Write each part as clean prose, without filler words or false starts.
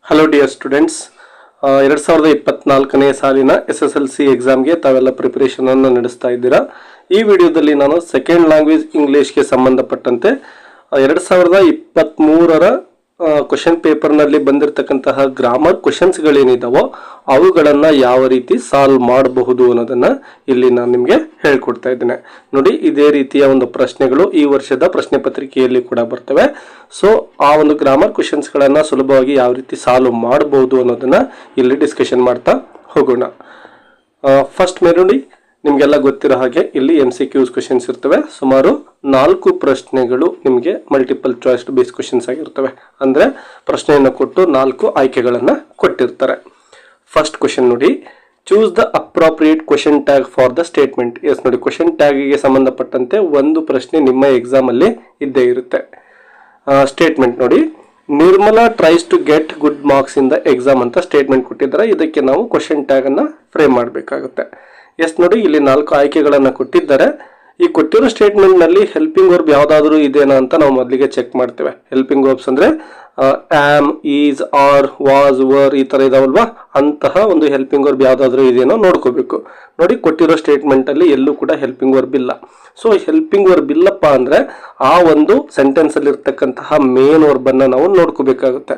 Hello dear students, 2024ನೇ ಸಾಲಿನ SSLC ಎಕ್ಸಾಮ್ಗೆ ತಾವೆಲ್ಲ ಪ್ರಿಪರೇಷನ್ ಅನ್ನು ನಡೆಸ್ತಾ ಇದ್ದೀರಾ. ಈ ವಿಡಿಯೋದಲ್ಲಿ ನಾನು ಸೆಕೆಂಡ್ ಲ್ಯಾಂಗ್ವೇಜ್ ಇಂಗ್ಲಿಷ್ಗೆ ಸಂಬಂಧಪಟ್ಟಂತೆ 2023ರ ಕ್ವಶನ್ ಪೇಪರ್ನಲ್ಲಿ ಬಂದಿರತಕ್ಕಂತಹ ಗ್ರಾಮರ್ ಕ್ವಶನ್ಸ್ಗಳೇನಿದಾವೋ ಅವುಗಳನ್ನು ಯಾವ ರೀತಿ ಸಾಲ್ವ್ ಮಾಡಬಹುದು ಅನ್ನೋದನ್ನು ಇಲ್ಲಿ ನಾನು ನಿಮಗೆ ಹೇಳ್ಕೊಡ್ತಾ ಇದ್ದೇನೆ. ನೋಡಿ, ಇದೇ ರೀತಿಯ ಒಂದು ಪ್ರಶ್ನೆಗಳು ಈ ವರ್ಷದ ಪ್ರಶ್ನೆ ಪತ್ರಿಕೆಯಲ್ಲಿ ಕೂಡ ಬರ್ತವೆ. ಸೊ ಆ ಒಂದು ಗ್ರಾಮರ್ ಕ್ವಶನ್ಸ್ಗಳನ್ನು ಸುಲಭವಾಗಿ ಯಾವ ರೀತಿ ಸಾಲ್ವ್ ಮಾಡಬಹುದು ಅನ್ನೋದನ್ನು ಇಲ್ಲಿ ಡಿಸ್ಕಷನ್ ಮಾಡ್ತಾ ಹೋಗೋಣ. ಫಸ್ಟ್ ನೋಡಿ, ನಿಮಗೆಲ್ಲ ಗೊತ್ತಿರೋ ಹಾಗೆ ಇಲ್ಲಿ MCQs ಕ್ವಶನ್ಸ್ ಇರ್ತವೆ. ಸುಮಾರು 4 ಪ್ರಶ್ನೆಗಳು ನಿಮಗೆ ಮಲ್ಟಿಪಲ್ ಚಾಯ್ಸ್ ಬೇಸ್ ಕ್ವಶನ್ಸ್ ಆಗಿರ್ತವೆ. ಅಂದರೆ ಪ್ರಶ್ನೆಯನ್ನು ಕೊಟ್ಟು 4 ಆಯ್ಕೆಗಳನ್ನು ಕೊಟ್ಟಿರ್ತಾರೆ. ಫಸ್ಟ್ ಕ್ವಶನ್ ನೋಡಿ, choose the appropriate question tag for the statement. Yes ನೋಡಿ, ಕ್ವಶನ್ ಟ್ಯಾಗಿಗೆ ಸಂಬಂಧಪಟ್ಟಂತೆ ಒಂದು ಪ್ರಶ್ನೆ ನಿಮ್ಮ ಎಕ್ಸಾಮಲ್ಲಿ ಇದ್ದೇ ಇರುತ್ತೆ. ಸ್ಟೇಟ್ಮೆಂಟ್ ನೋಡಿ, Nirmala tries to get good marks in the exam ಅಂತ ಸ್ಟೇಟ್ಮೆಂಟ್ ಕೊಟ್ಟಿದ್ದಾರೆ. ಇದಕ್ಕೆ ನಾವು ಕ್ವಶನ್ ಟ್ಯಾಗ್ ಅನ್ನು ಫ್ರೇಮ್ ಮಾಡಬೇಕಾಗುತ್ತೆ. ಎಸ್ ನೋಡಿ, ಇಲ್ಲಿ 4 ಆಯ್ಕೆಗಳನ್ನು ಕೊಟ್ಟಿದ್ದಾರೆ. ಈ ಕೊಟ್ಟಿರೋ ಸ್ಟೇಟ್ಮೆಂಟ್ ನಲ್ಲಿ ಹೆಲ್ಪಿಂಗ್ ವರ್ಬ್ ಯಾವ್ದಾದ್ರು ಇದೆನಾ ಅಂತ ನಾವು ಮೊದಲಿಗೆ ಚೆಕ್ ಮಾಡ್ತೇವೆ. ಹೆಲ್ಪಿಂಗ್ ವರ್ಬ್ಸ್ ಅಂದ್ರೆ am, is, are, was, were ಈ ತರ ಇದಾವಲ್ವಾ, ಅಂತಹ ಒಂದು ಹೆಲ್ಪಿಂಗ್ ವರ್ಬ್ ಯಾವ್ದಾದ್ರು ಇದೆಯೋ ನೋಡ್ಕೋಬೇಕು. ನೋಡಿ, ಕೊಟ್ಟಿರೋ ಸ್ಟೇಟ್ಮೆಂಟ್ ಅಲ್ಲಿ ಎಲ್ಲೂ ಕೂಡ ಹೆಲ್ಪಿಂಗ್ ವರ್ಬ್ ಇಲ್ಲ. ಸೊ ಹೆಲ್ಪಿಂಗ್ ವರ್ಬ್ ಇಲ್ಲಪ್ಪ ಅಂದ್ರೆ ಆ ಒಂದು ಸೆಂಟೆನ್ಸ್ ಅಲ್ಲಿ ಇರ್ತಕ್ಕಂತಹ ಮೇನ್ ವರ್ಬ್ ಅನ್ನ ನಾವು ನೋಡ್ಕೋಬೇಕಾಗುತ್ತೆ.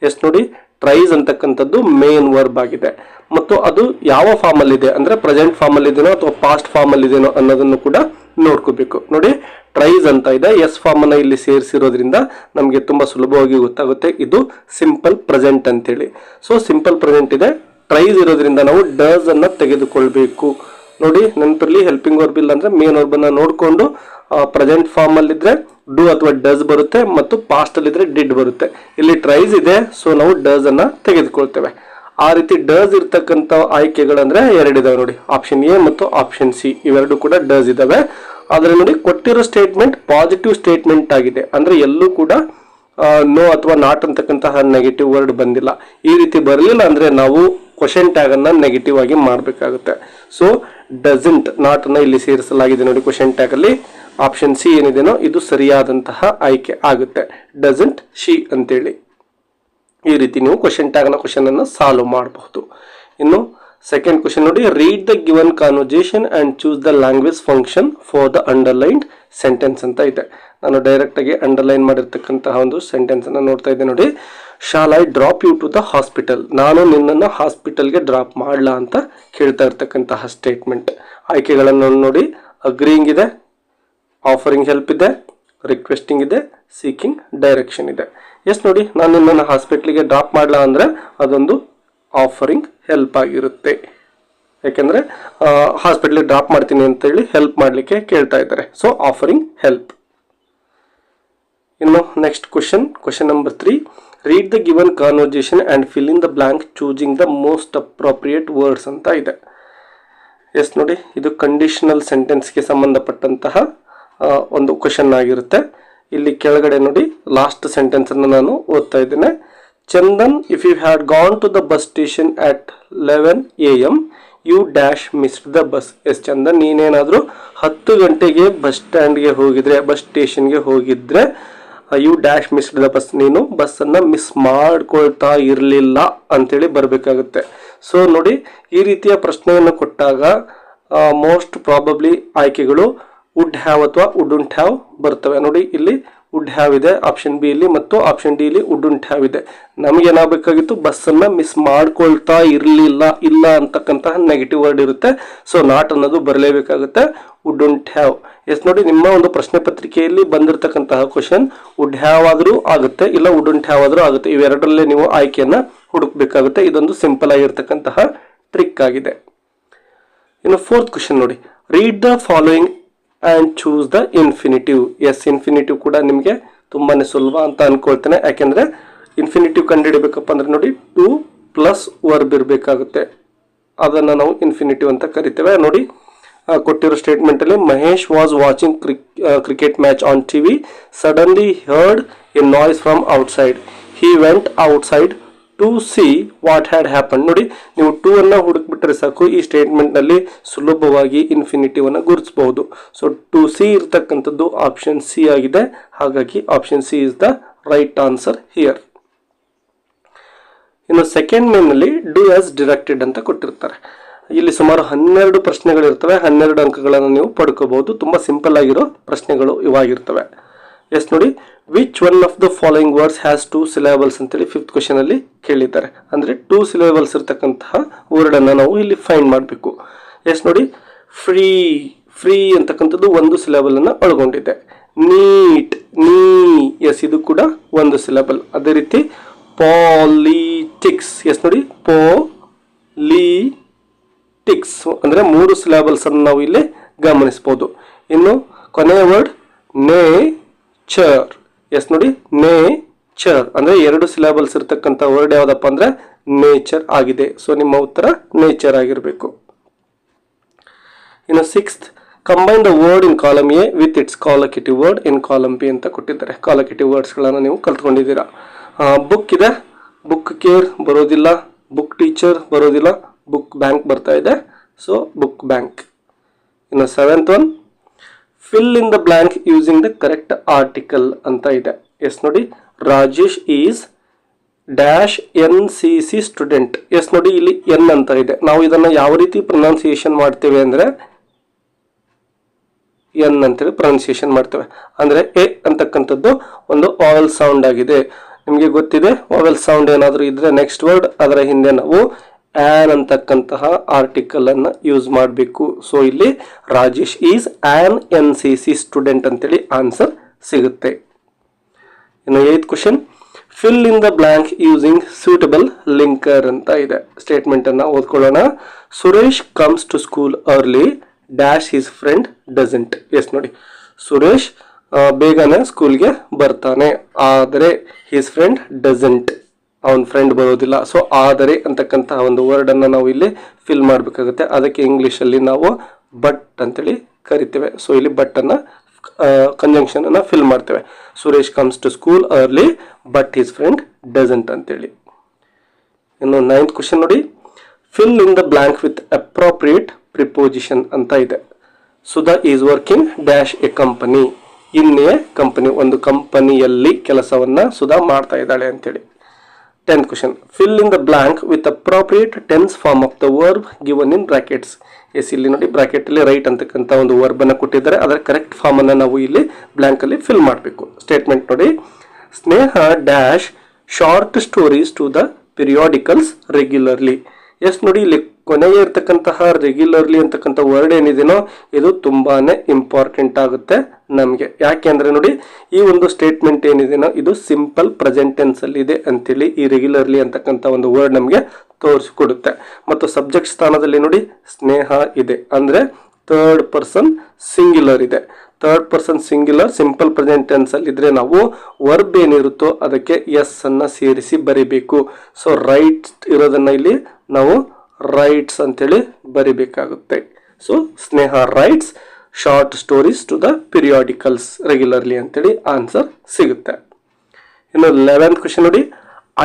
ಎಸ್ ನೋಡಿ, ಟ್ರೈಸ್ ಅಂತಕ್ಕಂಥದ್ದು ಮೇನ್ ವರ್ಬ್ ಆಗಿದೆ ಮತ್ತು ಅದು ಯಾವ ಫಾರ್ಮ್ ಅಲ್ಲಿ ಇದೆ ಅಂದ್ರೆ ಪ್ರೆಸೆಂಟ್ ಫಾರ್ಮ್ ಅಲ್ಲಿ ಇದೆನೋ ಅಥವಾ ಪಾಸ್ಟ್ ಫಾರ್ಮ್ ಅಲ್ಲಿ ಇದೆನೋ ಅನ್ನೋದನ್ನು ಕೂಡ ನೋಡ್ಕೋಬೇಕು. ನೋಡಿ, ಟ್ರೈಸ್ ಅಂತ ಇದೆ, ಎಸ್ ಫಾರ್ಮ್ ಅನ್ನ ಇಲ್ಲಿ ಸೇರಿಸಿರೋದ್ರಿಂದ ನಮಗೆ ತುಂಬಾ ಸುಲಭವಾಗಿ ಗೊತ್ತಾಗುತ್ತೆ ಇದು ಸಿಂಪಲ್ ಪ್ರೆಸೆಂಟ್ ಅಂತೇಳಿ. ಸೊ ಸಿಂಪಲ್ ಪ್ರೆಸೆಂಟ್ ಇದೆ, ಟ್ರೈಸ್ ಇರೋದ್ರಿಂದ ನಾವು ಡಸ್ ಅನ್ನ ತೆಗೆದುಕೊಳ್ಬೇಕು. ನೋಡಿ, ನೆನಪಿರ್ಲಿ, ಹೆಲ್ಪಿಂಗ್ ವರ್ಬ್ ಇಲ್ಲ ಅಂದ್ರೆ ಮೇನ್ ವರ್ಬ್ ಅನ್ನ ನೋಡ್ಕೊಂಡು ಪ್ರೆಸೆಂಟ್ ಫಾರ್ಮ್ ಅಲ್ಲಿ ಇದ್ರೆ ಡೂ ಅಥವಾ ಡಸ್ ಬರುತ್ತೆ ಮತ್ತು ಪಾಸ್ಟ್ ಅಲ್ಲಿ ಇದ್ರೆ ಡಿಡ್ ಬರುತ್ತೆ. ಇಲ್ಲಿ ಟ್ರೈಸ್ ಇದೆ, ಸೊ ನಾವು ಡಸ್ ಅನ್ನ ತೆಗೆದುಕೊಳ್ತೇವೆ. ಆ ರೀತಿ ಡಸ್ ಇರ್ತಕ್ಕಂಥ ಆಯ್ಕೆಗಳಂದ್ರೆ 2 ಇದಾವೆ ನೋಡಿ, ಆಪ್ಷನ್ ಎ ಮತ್ತು ಆಪ್ಷನ್ ಸಿ, ಇವೆರಡು ಕೂಡ ಡಸ್ ಇದಾವೆ. ಆದ್ರೆ ನೋಡಿ, ಕೊಟ್ಟಿರೋ ಸ್ಟೇಟ್ಮೆಂಟ್ ಪಾಸಿಟಿವ್ ಸ್ಟೇಟ್ಮೆಂಟ್ ಆಗಿದೆ. ಅಂದ್ರೆ ಎಲ್ಲೂ ಕೂಡ ನೋ ಅಥವಾ ನಾಟ್ ಅಂತಕ್ಕಂತಹ ನೆಗೆಟಿವ್ ವರ್ಡ್ ಬಂದಿಲ್ಲ. ಈ ರೀತಿ ಬರಲಿಲ್ಲ ಅಂದ್ರೆ ನಾವು ಕ್ವಶನ್ ಟ್ಯಾಗ್ ಅನ್ನ ನೆಗೆಟಿವ್ ಆಗಿ ಮಾಡಬೇಕಾಗುತ್ತೆ. ಸೊ ಡಸಂಟ್, ನಾಟ್ ಅನ್ನ ಇಲ್ಲಿ ಸೇರಿಸಲಾಗಿದೆ ನೋಡಿ ಕ್ವಶನ್ ಟ್ಯಾಗ್ ಅಲ್ಲಿ. ಆಪ್ಷನ್ ಸಿ ಏನಿದೆನೋ ಇದು ಸರಿಯಾದಂತಹ ಆಯ್ಕೆ ಆಗುತ್ತೆ, ಡಸಂಟ್ ಶಿ ಅಂತೇಳಿ. ಈ ರೀತಿ ನೀವು ಕ್ವಶನ್ ಟ್ಯಾಗ್ ನ ಕ್ವಶನ್ ಅನ್ನು ಸಾಲ್ವ್ ಮಾಡಬಹುದು. ಇನ್ನು ಸೆಕೆಂಡ್ ಕ್ವಶನ್ ನೋಡಿ, read the given conversation and choose the language function for the underlined sentence ಅಂತ ಇದೆ. ನಾನು ಡೈರೆಕ್ಟ್ ಆಗಿ ಅಂಡರ್ಲೈನ್ ಮಾಡಿರ್ತಕ್ಕಂತಹ ಒಂದು ಸೆಂಟೆನ್ಸ್ ಅನ್ನು ನೋಡ್ತಾ ಇದ್ದೆ ನೋಡಿ. Shall I drop you to the hospital, ನಾನು ನಿನ್ನನ್ನು ಹಾಸ್ಪಿಟಲ್ಗೆ ಡ್ರಾಪ್ ಮಾಡಲಾ ಅಂತ ಕೇಳ್ತಾ ಇರ್ತಕ್ಕಂತಹ ಸ್ಟೇಟ್ಮೆಂಟ್. ಆಯ್ಕೆಗಳನ್ನು ನೋಡಿ, ಅಗ್ರೀಯಿಂಗ್ ಇದೆ, ಆಫರಿಂಗ್ ಹೆಲ್ಪ್ ಇದೆ, ರಿಕ್ವೆಸ್ಟಿಂಗ್ ಇದೆ, ಸೀಕಿಂಗ್ ಡೈರೆಕ್ಷನ್ ಇದೆ. ಎಸ್ ನೋಡಿ, ನಾನು ನಿನ್ನನ್ನು ಹಾಸ್ಪಿಟ್ಲಿಗೆ ಡ್ರಾಪ್ ಮಾಡಲಾ ಅಂದ್ರೆ ಅದೊಂದು ಆಫರಿಂಗ್ ಹೆಲ್ಪ್ ಆಗಿರುತ್ತೆ. ಯಾಕೆಂದ್ರೆ ಹಾಸ್ಪಿಟ್ಲಿಗೆ ಡ್ರಾಪ್ ಮಾಡ್ತೀನಿ ಅಂತ ಹೇಳಿ ಹೆಲ್ಪ್ ಮಾಡಲಿಕ್ಕೆ ಕೇಳ್ತಾ ಇದ್ದಾರೆ. So offering help. ಇನ್ನು next question number 3, read the given conversation and fill in the blank choosing the most appropriate words ಅಂತ ಇದೆ. ಎಸ್ ನೋಡಿ, ಇದು ಕಂಡೀಷನಲ್ ಸೆಂಟೆನ್ಸ್ಗೆ ಸಂಬಂಧಪಟ್ಟಂತಹ ಒಂದು ಕ್ವಶನ್ ಆಗಿರುತ್ತೆ. ಇಲ್ಲಿ ಕೆಳಗಡೆ ನೋಡಿ, ಲಾಸ್ಟ್ ಸೆಂಟೆನ್ಸ್ ಅನ್ನು ನಾನು ಓದ್ತಾ ಇದ್ದೇನೆ. Chandan, if you had gone to the bus station at 11 AM you dash missed the bus. Yes Chandan, ನೀನೇನಾದ್ರೂ 10 ಗಂಟೆಗೆ ಬಸ್ ಸ್ಟ್ಯಾಂಡ್ಗೆ ಹೋಗಿದ್ರೆ, ಬಸ್ ಸ್ಟೇಷನ್ಗೆ ಹೋಗಿದ್ರೆ, you dash missed the bus, ನೀನು ಬಸ್ ಅನ್ನ ಮಿಸ್ ಮಾಡ್ಕೊಳ್ತಾ ಇರಲಿಲ್ಲ ಅಂತೇಳಿ ಬರಬೇಕಾಗುತ್ತೆ. ಸೊ ನೋಡಿ, ಈ ರೀತಿಯ ಪ್ರಶ್ನೆಯನ್ನು ಕೊಟ್ಟಾಗ ಮೋಸ್ಟ್ ಪ್ರಾಬಬ್ಲಿ ಆಯ್ಕೆಗಳು ವುಡ್ ಹ್ಯಾವ್ ಅಥವಾ ವುಡಂಟ್ ಹ್ಯಾವ್ ಬರ್ತವೆ. ನೋಡಿ, ಇಲ್ಲಿ ವುಡ್ ಹ್ಯಾವ್ ಇದೆ ಆಪ್ಷನ್ ಬಿ ಇಲ್ಲಿ ಮತ್ತು ಆಪ್ಷನ್ ಡಿ ಇಲ್ಲಿ ವುಡಂಟ್ ಹ್ಯಾವ್ ಇದೆ. ನಮ್ಗೆ ಏನಾಗಬೇಕಾಗಿತ್ತು, ಬಸ್ ಅನ್ನ ಮಿಸ್ ಮಾಡ್ಕೊಳ್ತಾ ಇರಲಿಲ್ಲ, ಇಲ್ಲ ಅಂತಕ್ಕಂತಹ ನೆಗೆಟಿವ್ ವರ್ಡ್ ಇರುತ್ತೆ. ಸೊ ನಾಟ್ ಅನ್ನೋದು ಬರಲೇಬೇಕಾಗುತ್ತೆ, ವುಡಂಟ್ ಹ್ಯಾವ್. ಎಸ್ ನೋಡಿ, ನಿಮ್ಮ ಒಂದು ಪ್ರಶ್ನೆ ಪತ್ರಿಕೆಯಲ್ಲಿ ಬಂದಿರತಕ್ಕಂತಹ ಕ್ವಶನ್ ವುಡ್ ಹ್ಯಾವ್ ಆದ್ರೂ ಆಗುತ್ತೆ, ಇಲ್ಲ ವುಡಂಟ್ ಹ್ಯಾವ್ ಆದ್ರೂ ಆಗುತ್ತೆ. ಇವೆರಡರಲ್ಲೇ ನೀವು ಆಯ್ಕೆಯನ್ನ ಹುಡುಕ್ಬೇಕಾಗುತ್ತೆ. ಇದೊಂದು ಸಿಂಪಲ್ ಆಗಿರ್ತಕ್ಕಂತಹ ಟ್ರಿಕ್ ಆಗಿದೆ. ಇನ್ನು ಫೋರ್ತ್ ಕ್ವಶನ್ ನೋಡಿ, read the following and choose the infinitive. Yes, infinitive ಕೂಡ ನಿಮಗೆ ತುಂಬಾನೇ ಸುಲಭ ಅಂತ ಅನ್ಕೊಳ್ತೇನೆ. ಯಾಕೆಂದ್ರೆ ಇನ್ಫಿನಿಟಿವ್ ಕಂಡುಹಿಡಬೇಕಪ್ಪ ಅಂದ್ರೆ ನೋಡಿ, ಟು ಪ್ಲಸ್ ವರ್ಬ್ ಇರಬೇಕಾಗುತ್ತೆ. ಅದನ್ನ ನಾವು ಇನ್ಫಿನಿಟಿವ್ ಅಂತ ಕರಿತೇವೆ. ನೋಡಿ, ಕೊಟ್ಟಿರೋ ಸ್ಟೇಟ್ಮೆಂಟ್ ಅಲ್ಲಿ Mahesh was watching cricket match on TV, suddenly heard a noise from outside, he went outside to see what had happen. ನೋಡಿ, ನೀವು ಟು ಅನ್ನ ಹುಡುಕ್ಬಿಟ್ರೆ ಸಾಕು, ಈ ಸ್ಟೇಟ್ಮೆಂಟ್ ನಲ್ಲಿ ಸುಲಭವಾಗಿ ಇನ್ಫಿನಿಟಿವ್ ಅನ್ನ ಗುರುತಿಸಬಹುದು. ಸೊ ಟು ಸಿ ಇರ್ತಕ್ಕಂಥದ್ದು ಆಪ್ಷನ್ ಸಿ ಆಗಿದೆ. ಹಾಗಾಗಿ option C is the right answer here. ಇನ್ನು ಸೆಕೆಂಡ್ ಮೇನ್ನಲ್ಲಿ ಡೂ ಆಸ್ ಡಿರೆಕ್ಟೆಡ್ ಅಂತ ಕೊಟ್ಟಿರ್ತಾರೆ. ಇಲ್ಲಿ ಸುಮಾರು 12 ಪ್ರಶ್ನೆಗಳಿರ್ತವೆ. 12 ಅಂಕಗಳನ್ನು ನೀವು ಪಡ್ಕೋಬಹುದು. ತುಂಬ ಸಿಂಪಲ್ ಆಗಿರೋ ಪ್ರಶ್ನೆಗಳು ಇವಾಗಿರ್ತವೆ. ಎಸ್ ನೋಡಿ, which one of the following words has 2 syllables ಅಂತೇಳಿ 5th ಕ್ವಶನ್ ಅಲ್ಲಿ ಕೇಳಿದ್ದಾರೆ. ಅಂದರೆ 2 syllables ಇರ್ತಕ್ಕಂತಹ ವರ್ಡ್ ಅನ್ನು ನಾವು ಇಲ್ಲಿ ಫೈಂಡ್ ಮಾಡಬೇಕು. ಎಸ್ ನೋಡಿ, ಫ್ರೀ ಫ್ರೀ ಅಂತಕ್ಕಂಥದ್ದು 1 syllable ಅನ್ನು ಒಳಗೊಂಡಿದೆ. ನೀಟ್ ನೀ, ಎಸ್ ಇದು ಕೂಡ 1 syllable. ಅದೇ ರೀತಿ ಪಾಲಿಟಿಕ್ಸ್, ಎಸ್ ನೋಡಿ ಟಿಕ್ಸ್ ಅಂದ್ರೆ 3 syllables ಅನ್ನು ನಾವು ಇಲ್ಲಿ ಗಮನಿಸಬಹುದು. ಇನ್ನು ಕೊನೆಯ ವರ್ಡ್ ನೇಚರ್, ಎಸ್ ನೋಡಿ ನೇಚರ್ ಅಂದ್ರೆ 2 syllables ಇರತಕ್ಕಂತ ವರ್ಡ್ ಯಾವ್ದಪ್ಪ ಅಂದ್ರೆ ನೇಚರ್ ಆಗಿದೆ. ಸೊ ನಿಮ್ಮ ಉತ್ತರ ನೇಚರ್ ಆಗಿರಬೇಕು. ಇನ್ನು 6th, combine the word in column A with its collocative word in column B ಅಂತ ಕೊಟ್ಟಿದ್ದಾರೆ. ಕಾಲಕೇಟಿವ್ ವರ್ಡ್ಸ್ ಗಳನ್ನ ನೀವು ಕಲ್ತ್ಕೊಂಡಿದ್ದೀರಾ. ಬುಕ್ ಇದೆ, ಬುಕ್ ಕೇರ್ ಬರೋದಿಲ್ಲ, ಬುಕ್ ಟೀಚರ್ ಬರೋದಿಲ್ಲ, ಬುಕ್ ಬ್ಯಾಂಕ್ ಬರ್ತಾ ಇದೆ. So book bank. ಇನ್ನು 7th one, fill in the blank using the correct article ಅಂತ ಇದೆ. ಎಸ್ ನೋಡಿ, Rajesh is dash NCC student. Yes ನೋಡಿ, ಇಲ್ಲಿ ಎನ್ ಅಂತ ಇದೆ. ನಾವು ಇದನ್ನ ಯಾವ ರೀತಿ ಪ್ರೊನೌನ್ಸಿಯೇಷನ್ ಮಾಡ್ತೇವೆ ಅಂದ್ರೆ ಎನ್ ಅಂತೇಳಿ ಪ್ರೊನೌನ್ಸಿಯೇಷನ್ ಮಾಡ್ತೇವೆ. ಅಂದ್ರೆ ಎ ಅಂತಕ್ಕಂಥದ್ದು ಒಂದು ವಾವೆಲ್ ಸೌಂಡ್ ಆಗಿದೆ. ನಿಮಗೆ ಗೊತ್ತಿದೆ, ವಾವೆಲ್ ಸೌಂಡ್ ಏನಾದರೂ ಇದ್ರೆ ನೆಕ್ಸ್ಟ್ ವರ್ಡ್ ಅದರ ಹಿಂದೆ ನಾವು ಆನ್ ಅಂತಕ್ಕಂತಹ ಆರ್ಟಿಕಲ್ ಅನ್ನ ಯೂಸ್ ಮಾಡಬೇಕು. ಸೊ ಇಲ್ಲಿ Rajesh is an NCC student ಅಂತೇಳಿ ಆನ್ಸರ್ ಸಿಗುತ್ತೆ. ಇನ್ನು 8th question, fill in the blank using suitable linker ಅಂತ ಇದೆ. ಸ್ಟೇಟ್ಮೆಂಟ್ ಅನ್ನ ಓದ್ಕೊಳ್ಳೋಣ. Suresh comes to school early dash his friend doesn't. Yes ನೋಡಿ, ಸುರೇಶ್ ಬೇಗನೆ ಸ್ಕೂಲ್ಗೆ ಬರ್ತಾನೆ, ಆದರೆ ಹಿಸ್ ಫ್ರೆಂಡ್ ಡಸಂಟ್, ಅವನ ಫ್ರೆಂಡ್ ಬರೋದಿಲ್ಲ. ಸೊ ಆದರೆ ಅಂತಕ್ಕಂತಹ ಒಂದು ವರ್ಡ್ ಅನ್ನ ನಾವು ಇಲ್ಲಿ ಫಿಲ್ ಮಾಡಬೇಕಾಗುತ್ತೆ. ಅದಕ್ಕೆ ಇಂಗ್ಲಿಷ್ ಅಲ್ಲಿ ನಾವು ಬಟ್ ಅಂತೇಳಿ ಕರಿತೇವೆ. ಸೊ ಇಲ್ಲಿ ಬಟ್ ಅನ್ನ ಕಂಜಂಕ್ಷನ್ ಅನ್ನ ಫಿಲ್ ಮಾಡ್ತೇವೆ. Suresh comes to school early but his friend doesn't ಅಂತೇಳಿ. ಇನ್ನು 9th ಕ್ವಶನ್ ನೋಡಿ, fill in the blank with appropriate preposition ಅಂತ ಇದೆ. Sudha is working dash a company, in a company, ಒಂದು ಕಂಪನಿಯಲ್ಲಿ ಕೆಲಸವನ್ನ ಸುಧಾ ಮಾಡ್ತಾ ಇದ್ದಾಳೆ ಅಂತೇಳಿ. 10th question, fill in the blank with appropriate tense form of the verb given in brackets. Yes ಇಲ್ಲಿ ನೋಡಿ, ಬ್ರಾಕೆಟ್ ಅಲ್ಲಿ ರೈಟ್ ಅಂತಕ್ಕಂಥ ಒಂದು ವರ್ಬ್ ಅನ್ನ ಕೊಟ್ಟಿದ್ದಾರೆ. ಅದರ ಕರೆಕ್ಟ್ ಫಾರ್ಮ್ ಅನ್ನ ನಾವು ಇಲ್ಲಿ ಬ್ಲಾಂಕ್ ಅಲ್ಲಿ ಫಿಲ್ ಮಾಡಬೇಕು. ಸ್ಟೇಟ್ಮೆಂಟ್ ನೋಡಿ, Sneha dash short stories to the periodicals regularly. Yes ನೋಡಿ, ಇಲ್ಲಿ ಕೊನೆಗೆ ಇರ್ತಕ್ಕಂತಹ ರೆಗ್ಯುಲರ್ಲಿ ಅಂತಕ್ಕಂಥ ವರ್ಡ್ ಏನಿದೆನೋ ಇದು ತುಂಬಾನೇ ಇಂಪಾರ್ಟೆಂಟ್ ಆಗುತ್ತೆ ನಮಗೆ. ಯಾಕೆಂದ್ರೆ ನೋಡಿ, ಈ ಒಂದು ಸ್ಟೇಟ್ಮೆಂಟ್ ಏನಿದೆನೋ ಇದು ಸಿಂಪಲ್ ಪ್ರೆಸೆಂಟ್ ಟೆನ್ಸ್ ಅಲ್ಲಿ ಇದೆ ಅಂತೇಳಿ ಈ ರೆಗ್ಯುಲರ್ಲಿ ಅಂತಕ್ಕಂಥ ಒಂದು ವರ್ಡ್ ನಮಗೆ ತೋರಿಸಿಕೊಡುತ್ತೆ. ಮತ್ತು ಸಬ್ಜೆಕ್ಟ್ ಸ್ಥಾನದಲ್ಲಿ ನೋಡಿ ಸ್ನೇಹ ಇದೆ, ಅಂದ್ರೆ ಥರ್ಡ್ ಪರ್ಸನ್ ಸಿಂಗ್ಯುಲರ್ ಇದೆ. Third person singular simple present tense ಅಲ್ಲಿ ಇದ್ರೆ ನಾವು ವರ್ಬ್ ಏನಿರುತ್ತೋ ಅದಕ್ಕೆ ಎಸ್ ಅನ್ನ ಸೇರಿಸಿ ಬರಿಬೇಕು. ಸೊ ರೈಟ್ ಇರೋದನ್ನ ಇಲ್ಲಿ ನಾವು ರೈಟ್ಸ್ ಅಂತೇಳಿ ಬರಿಬೇಕಾಗುತ್ತೆ. So Sneha writes short stories to the periodicals regularly ಅಂತೇಳಿ ಆನ್ಸರ್ ಸಿಗುತ್ತೆ. ಇನ್ನು 11th ಕ್ವಶನ್ ನೋಡಿ,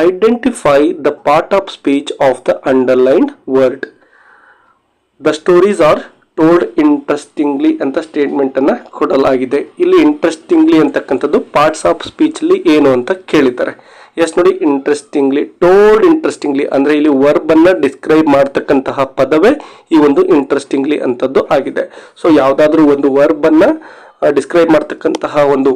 identify the part of speech of the underlined word. The stories are told interestingly ಅಂತ ಸ್ಟೇಟ್ಮೆಂಟ್ ಅನ್ನ ಕೊಡಲಾಗಿದೆ. ಇಲ್ಲಿ ಇಂಟ್ರೆಸ್ಟಿಂಗ್ಲಿ ಅಂತಕ್ಕಂಥದ್ದು ಪಾರ್ಟ್ಸ್ ಆಫ್ ಸ್ಪೀಚ್ ಅಲ್ಲಿ ಏನು ಅಂತ ಕೇಳಿದ್ದಾರೆ. ಎಸ್ ನೋಡಿ, ಇಂಟ್ರೆಸ್ಟಿಂಗ್ಲಿ, ಟೋಲ್ಡ್ ಇಂಟ್ರೆಸ್ಟಿಂಗ್ಲಿ ಅಂದ್ರೆ ಇಲ್ಲಿ ವರ್ಬ್ ಅನ್ನ ಡಿಸ್ಕ್ರೈಬ್ ಮಾಡತಕ್ಕಂತಹ ಪದವೇ ಈ ಒಂದು ಇಂಟ್ರೆಸ್ಟಿಂಗ್ಲಿ ಅಂತದ್ದು ಆಗಿದೆ. ಸೊ ಯಾವ್ದಾದ್ರು ಒಂದು ವರ್ಬ್ ಅನ್ನ ಡಿಸ್ಕ್ರೈಬ್ ಮಾಡತಕ್ಕಂತಹ ಒಂದು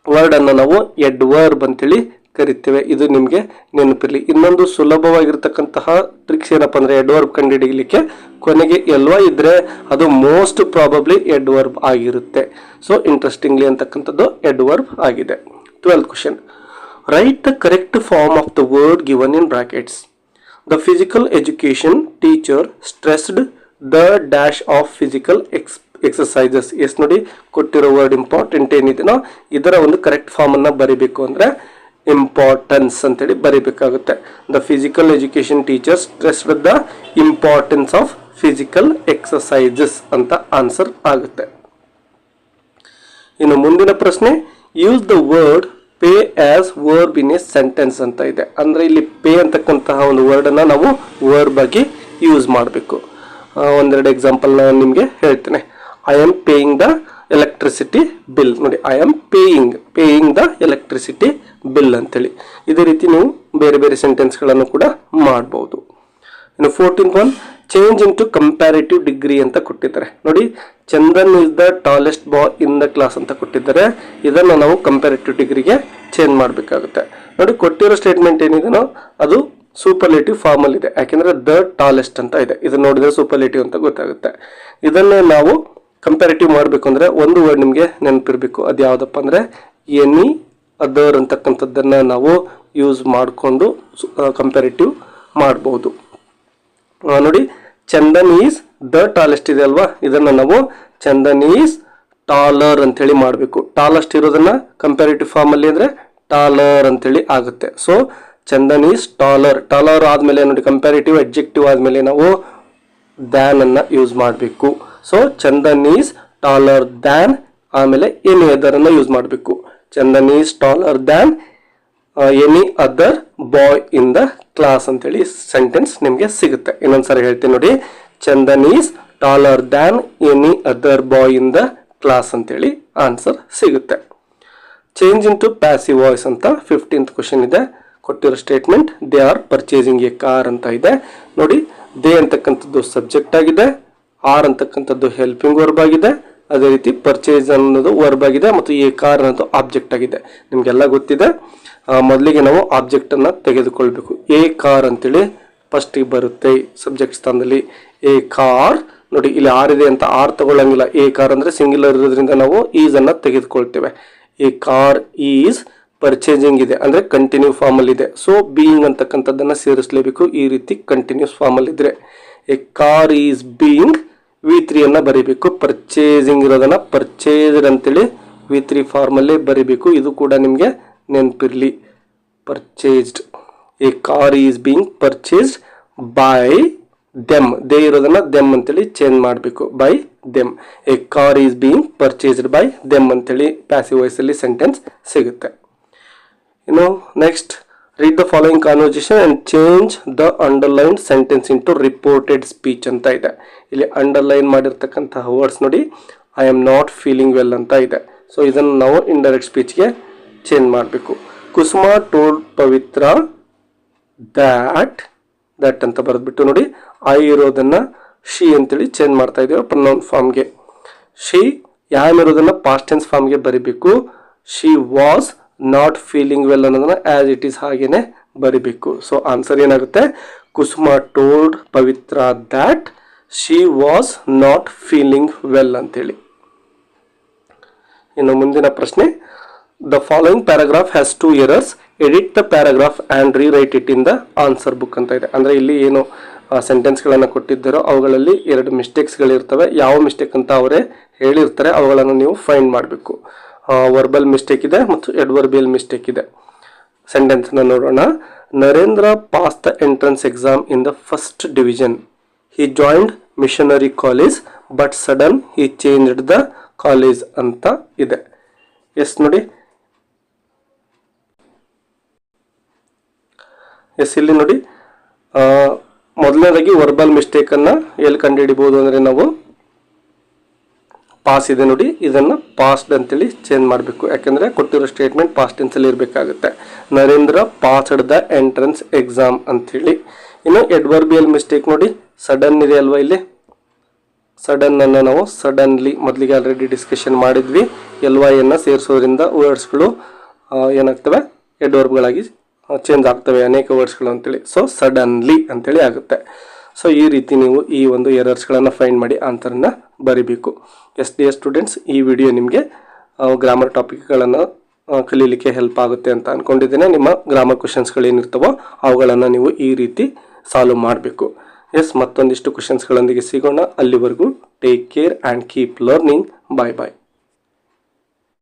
ವರ್ಡ್ ಅನ್ನ ನಾವು ಎಡ್ವರ್ಬ್ ಅಂತೇಳಿ ಕರಿತೇವೆ. ಇದು ನಿಮಗೆ ನೆನಪಿರಲಿ. ಇನ್ನೊಂದು ಸುಲಭವಾಗಿರ್ತಕ್ಕಂತಹ ಟ್ರಿಕ್ಸ್ ಏನಪ್ಪಾ ಅಂದ್ರೆ ಎಡ್ವರ್ಬ್ ಕಂಡುಹಿಡಿಯಲಿಕ್ಕೆ ಕೊನೆಗೆ ಎಲ್ವಾ ಇದ್ರೆ ಅದು ಮೋಸ್ಟ್ ಪ್ರಾಬಬ್ಲಿ ಎಡ್ವರ್ಬ್ ಆಗಿರುತ್ತೆ. ಸೊ ಇಂಟ್ರೆಸ್ಟಿಂಗ್ಲಿ ಅಂತಕ್ಕಂಥದ್ದು ಎಡ್ವರ್ಬ್ ಆಗಿದೆ. 12th question, write the correct form of the word given in brackets. The physical education teacher stressed the dash of physical exercises. Yes ನೋಡಿ, ಕೊಟ್ಟಿರೋ ವರ್ಡ್ ಇಂಪಾರ್ಟೆಂಟ್ ಏನಿದೆನೋ ಇದರ ಒಂದು correct form ಅನ್ನ ಬರಿಬೇಕು ಅಂದ್ರೆ ಇಂಪಾರ್ಟೆನ್ಸ್ ಅಂತೇಳಿ ಬರಿಬೇಕಾಗುತ್ತೆ. The physical education teacher stressed the importance of physical exercises ಅಂತ ಆನ್ಸರ್ ಆಗುತ್ತೆ. ಇನ್ನು ಮುಂದಿನ ಪ್ರಶ್ನೆ, use the word pay as verb in a sentence ಅಂತ ಇದೆ. ಅಂದ್ರೆ ಇಲ್ಲಿ ಪೇ ಅಂತಕ್ಕಂತಹ ಒಂದು ವರ್ಡ್ ಅನ್ನ ನಾವು ವರ್ಬ್ ಆಗಿ ಯೂಸ್ ಮಾಡಬೇಕು. ಒಂದೆರಡು ಎಕ್ಸಾಂಪಲ್ ನಾನು ನಿಮಗೆ ಹೇಳ್ತೇನೆ. I am paying the electricity bill. ನೋಡಿ, I am paying the electricity bill ಅಂತೇಳಿ. ಇದೇ ರೀತಿ ನೀವು ಬೇರೆ ಬೇರೆ ಸೆಂಟೆನ್ಸ್ಗಳನ್ನು ಕೂಡ ಮಾಡಬಹುದು. ಇನ್ನು 14th one, change into comparative degree ಅಂತ ಕೊಟ್ಟಿದ್ದಾರೆ. ನೋಡಿ, Chandan is the tallest boy in the class ಅಂತ ಕೊಟ್ಟಿದ್ದಾರೆ. ಇದನ್ನು ನಾವು ಕಂಪ್ಯಾರಿಟಿವ್ ಡಿಗ್ರಿಗೆ ಚೇಂಜ್ ಮಾಡಬೇಕಾಗುತ್ತೆ. ನೋಡಿ, ಕೊಟ್ಟಿರೋ ಸ್ಟೇಟ್ಮೆಂಟ್ ಏನಿದೆನೋ ಅದು ಸೂಪರ್ಲೇಟಿವ್ ಫಾರ್ಮ್ ಅಲ್ಲಿ ಇದೆ, ಯಾಕೆಂದ್ರೆ ದ ಟಾಲೆಸ್ಟ್ ಅಂತ ಇದೆ. ಇದನ್ನ ನೋಡಿದ್ರೆ ಸೂಪರ್ಲೇಟಿವ್ ಅಂತ ಗೊತ್ತಾಗುತ್ತೆ. ಇದನ್ನೇ ನಾವು ಕಂಪ್ಯಾರಿಟಿವ್ ಮಾಡಬೇಕು ಅಂದ್ರೆ ಒಂದು ವರ್ಡ್ ನಿಮಗೆ ನೆನಪಿರ್ಬೇಕು. ಅದು ಯಾವುದಪ್ಪ ಅಂದ್ರೆ ಎನಿ ಅದರ್ ಅಂತಕ್ಕಂಥದ್ದನ್ನ ನಾವು ಯೂಸ್ ಮಾಡಿಕೊಂಡು ಕಂಪ್ಯಾರಿಟಿವ್ ಮಾಡಬಹುದು. ನೋಡಿ, ಚಂದನ್ ಈಸ್ ದ ಟಾಲೆಸ್ಟ್ ಇದೆ ಅಲ್ವಾ, ಇದನ್ನ ನಾವು ಚಂದನ್ ಈಸ್ ಟಾಲರ್ ಅಂತೇಳಿ ಮಾಡಬೇಕು. ಟಾಲೆಸ್ಟ್ ಇರೋದನ್ನ ಕಂಪ್ಯಾರಿಟಿವ್ ಫಾರ್ಮ್ ಅಲ್ಲಿ ಅಂದ್ರೆ ಟಾಲರ್ ಅಂತೇಳಿ ಆಗುತ್ತೆ. ಸೊ ಚಂದನ್ ಈಸ್ ಟಾಲರ್ ಆದ್ಮೇಲೆ ನೋಡಿ ಕಂಪ್ಯಾರಿಟಿವ್ ಅಡ್ಜೆಕ್ಟಿವ್ ಆದ್ಮೇಲೆ ನಾವು ದ್ಯಾನ್ ಅನ್ನ ಯೂಸ್ ಮಾಡಬೇಕು. So Chandan is taller than, ಆಮೇಲೆ ಎನಿ ಅದರ್ ಅನ್ನ ಯೂಸ್ ಮಾಡಬೇಕು. Chandan is taller than any other boy in the class ಅಂತೇಳಿ ಸೆಂಟೆನ್ಸ್ ನಿಮಗೆ ಸಿಗುತ್ತೆ. ಇನ್ನೊಂದ್ಸರಿ ಹೇಳ್ತೀನಿ ನೋಡಿ, Chandan is taller than any other boy in the class ಅಂತೇಳಿ ಆನ್ಸರ್ ಸಿಗುತ್ತೆ. Change into passive voice ಅಂತ 15th ಕ್ವಶನ್ ಇದೆ. ಕೊಟ್ಟಿರೋ statement they are purchasing a car ಅಂತ ಇದೆ. ನೋಡಿ, ದೇ ಅಂತಕ್ಕಂಥದ್ದು ಸಬ್ಜೆಕ್ಟ್ ಆಗಿದೆ, ಆರ್ ಅಂತಕ್ಕಂಥದ್ದು ಹೆಲ್ಪಿಂಗ್ ವರ್ಬ್ ಆಗಿದೆ, ಅದೇ ರೀತಿ ಪರ್ಚೇಸ್ ಅನ್ನೋದು ವರ್ಬ್ ಆಗಿದೆ ಮತ್ತು ಎ ಕಾರ್ ಅನ್ನೋದು ಆಬ್ಜೆಕ್ಟ್ ಆಗಿದೆ. ನಿಮ್ಗೆಲ್ಲ ಗೊತ್ತಿದೆ. ಮೊದಲಿಗೆ ನಾವು ಆಬ್ಜೆಕ್ಟ್ ಅನ್ನ ತೆಗೆದುಕೊಳ್ಬೇಕು. ಎ ಕಾರ್ ಅಂತೇಳಿ ಫಸ್ಟ್ ಬರುತ್ತೆ ಸಬ್ಜೆಕ್ಟ್ ಸ್ಥಾನದಲ್ಲಿ. ಎ ಕಾರ್, ನೋಡಿ ಇಲ್ಲಿ ಆರ್ ಇದೆ ಅಂತ ಆರ್ ತಗೊಳ್ಳಂಗಿಲ್ಲ. ಎ ಕಾರ್ ಅಂದ್ರೆ ಸಿಂಗ್ಯುಲರ್ ಇರೋದ್ರಿಂದ ನಾವು ಈಸ್ ಅನ್ನ ತೆಗೆದುಕೊಳ್ತೇವೆ. ಎ ಕಾರ್ ಈಸ್ ಪರ್ಚೇಸಿಂಗ್ ಇದೆ ಅಂದ್ರೆ ಕಂಟಿನ್ಯೂ ಫಾರ್ಮ್ ಅಲ್ಲಿ ಇದೆ. ಸೊ ಬೀಯಿಂಗ್ ಅಂತಕ್ಕಂಥದ್ದನ್ನ ಸೇರಿಸಲೇಬೇಕು. ಈ ರೀತಿ ಕಂಟಿನ್ಯೂಸ್ ಫಾರ್ಮ್ ಅಲ್ಲಿ ಇದ್ರೆ A car is being V3 ಅನ್ನ ಬರೀಬೇಕು. ಪರ್ಚೇಸಿಂಗ್ ಇರೋದನ್ನ ಪರ್ಚೇಸ್ಡ್ ಅಂತೇಳಿ V3 ಫಾರ್ಮ್ ಅಲ್ಲಿ ಬರೀಬೇಕು. ಇದು ಕೂಡ ನಿಮ್ಗೆ ನೆನಪಿರ್ಲಿ. Purchased, a car is being purchased by them. They ಇರೋದನ್ನ ದೆಮ್ ಅಂತೇಳಿ ಚೇಂಜ್ ಮಾಡಬೇಕು. By them. A car is being purchased by them ಅಂತೇಳಿ ಪ್ಯಾಸಿವ್ ವಾಯ್ಸ್ ಅಲ್ಲಿ ಸೆಂಟೆನ್ಸ್ ಸಿಗುತ್ತೆ. ಇನ್ನು next, read the following conversation and change the underline sentence into reported speech ಅಂತ ಇದೆ. ಇಲ್ಲಿ ಅಂಡರ್ಲೈನ್ ಮಾಡಿರ್ತಕ್ಕಂತಹ ವರ್ಡ್ಸ್ ನೋಡಿ, I am not feeling well ಅಂತ ಇದೆ. ಸೊ ಇದನ್ನು ನಾವು ಇಂಡೈರೆಕ್ಟ್ ಸ್ಪೀಚ್ಗೆ ಚೇಂಜ್ ಮಾಡಬೇಕು. ಕುಸುಮ ಟೋಲ್ಡ್ ಪವಿತ್ರ ದಟ್ ಅಂತ ಬರೆದ್ಬಿಟ್ಟು ನೋಡಿ, ಐ ಇರೋದನ್ನ ಶಿ ಅಂತೇಳಿ ಚೇಂಜ್ ಮಾಡ್ತಾ ಇದೀವಿ ಪ್ರೊನೌನ್ ಫಾರ್ಮ್ಗೆ. ಶಿ ಯಾಮ್ ಇರೋದನ್ನ ಪಾಸ್ಟ್ ಟೆನ್ಸ್ ಫಾರ್ಮ್ಗೆ ಬರಿಬೇಕು. She was not feeling well ಅನ್ನೋದನ್ನ ಆಸ್ ಇಟ್ ಈಸ್ ಹಾಗೇನೆ ಬರಿಬೇಕು. ಸೊ ಆನ್ಸರ್ ಏನಾಗುತ್ತೆ, Kusuma told Pavitra that she was not feeling well ಅಂತೇಳಿ. ಇನ್ನು ಮುಂದಿನ ಪ್ರಶ್ನೆ, the following paragraph has 2 errors, edit the paragraph and rewrite it in the answer book ಅಂತ ಇದೆ. ಅಂದರೆ ಇಲ್ಲಿ ಏನು ಸೆಂಟೆನ್ಸ್ಗಳನ್ನು ಕೊಟ್ಟಿದ್ದಾರೋ ಅವುಗಳಲ್ಲಿ 2 ಮಿಸ್ಟೇಕ್ಸ್ಗಳಿರ್ತವೆ. ಯಾವ ಮಿಸ್ಟೇಕ್ ಅಂತ ಅವರೇ ಹೇಳಿರ್ತಾರೆ, ಅವುಗಳನ್ನು ನೀವು ಫೈಂಡ್ ಮಾಡಬೇಕು. ವರ್ಬಲ್ ಮಿಸ್ಟೇಕ್ ಇದೆ ಮತ್ತು ಎಡ್ವರ್ಬಿಯಲ್ ಮಿಸ್ಟೇಕ್ ಇದೆ. ಸೆಂಟೆನ್ಸ್ನ ನೋಡೋಣ. Narendra pass the entrance exam in the first division. He joined missionary college but sudden he changed the college ಅಂತ ಇದೆ. ಎಸ್ ನೋಡಿ, ಎಸ್ ಇಲ್ಲಿ ನೋಡಿ, ಮೊದಲನೇದಾಗಿ ವರ್ಬಲ್ ಮಿಸ್ಟೇಕ್ ಅನ್ನ ಎಲ್ಲಿ ಕಂಡುಹಿಡಿಬಹುದು ಅಂದ್ರೆ ನಾವು ಪಾಸ್ ಇದೆ ನೋಡಿ, ಇದನ್ನ ಪಾಸ್ಡ್ ಅಂತೇಳಿ ಚೇಂಜ್ ಮಾಡಬೇಕು. ಯಾಕಂದ್ರೆ ಕೊಟ್ಟಿರೋ ಸ್ಟೇಟ್ಮೆಂಟ್ ಪಾಸ್ಟ್ ಟೆನ್ಸ್ ಅಲ್ಲಿ ಇರಬೇಕಾಗುತ್ತೆ. Narendra passed the entrance exam ಅಂತೇಳಿ. ಇನ್ನು ಎಡ್ವರ್ಬಿಯಲ್ ಮಿಸ್ಟೇಕ್ ನೋಡಿ, ಸಡನ್ ಇದೆ ಅಲ್ವಾ ಇಲ್ಲಿ. ಸಡನ್ ಅನ್ನು ನಾವು ಸಡನ್ಲಿ ಮೊದಲಿಗೆ ಆಲ್ರೆಡಿ ಡಿಸ್ಕಷನ್ ಮಾಡಿದ್ವಿ. LY ಅನ್ನ ಸೇರಿಸೋದ್ರಿಂದ ವರ್ಡ್ಸ್ಗಳು ಏನಾಗ್ತವೆ, ಎಡ್ವರ್ಬ್ಗಳಾಗಿ ಚೇಂಜ್ ಆಗ್ತವೆ ಅನೇಕ ವರ್ಡ್ಸ್ಗಳು ಅಂತೇಳಿ. ಸೊ ಸಡನ್ಲಿ ಅಂತೇಳಿ ಆಗುತ್ತೆ. ಸೊ ಈ ರೀತಿ ನೀವು ಈ ಒಂದು ಎರರ್ಸ್ಗಳನ್ನು ಫೈಂಡ್ ಮಾಡಿ ಆನ್ಸರ್ನ ಬರೀಬೇಕು. ಎಸ್ ಡಿ ಎಸ್ ಸ್ಟೂಡೆಂಟ್ಸ್, ಈ ವಿಡಿಯೋ ನಿಮಗೆ ಗ್ರಾಮರ್ ಟಾಪಿಕ್ಗಳನ್ನು ಕಲೀಲಿಕ್ಕೆ ಹೆಲ್ಪ್ ಆಗುತ್ತೆ ಅಂತ ಅಂದ್ಕೊಂಡಿದ್ದೇನೆ. ನಿಮ್ಮ ಗ್ರಾಮರ್ ಕ್ವಶನ್ಸ್ಗಳೇನಿರ್ತವೋ ಅವುಗಳನ್ನು ನೀವು ಈ ರೀತಿ ಸಾಲ್ವ್ ಮಾಡಬೇಕು. ಎಸ್, ಮತ್ತೊಂದಿಷ್ಟು ಕ್ವಶನ್ಸ್ಗಳೊಂದಿಗೆ ಸಿಗೋಣ. ಅಲ್ಲಿವರೆಗೂ take care and keep learning. Bye bye.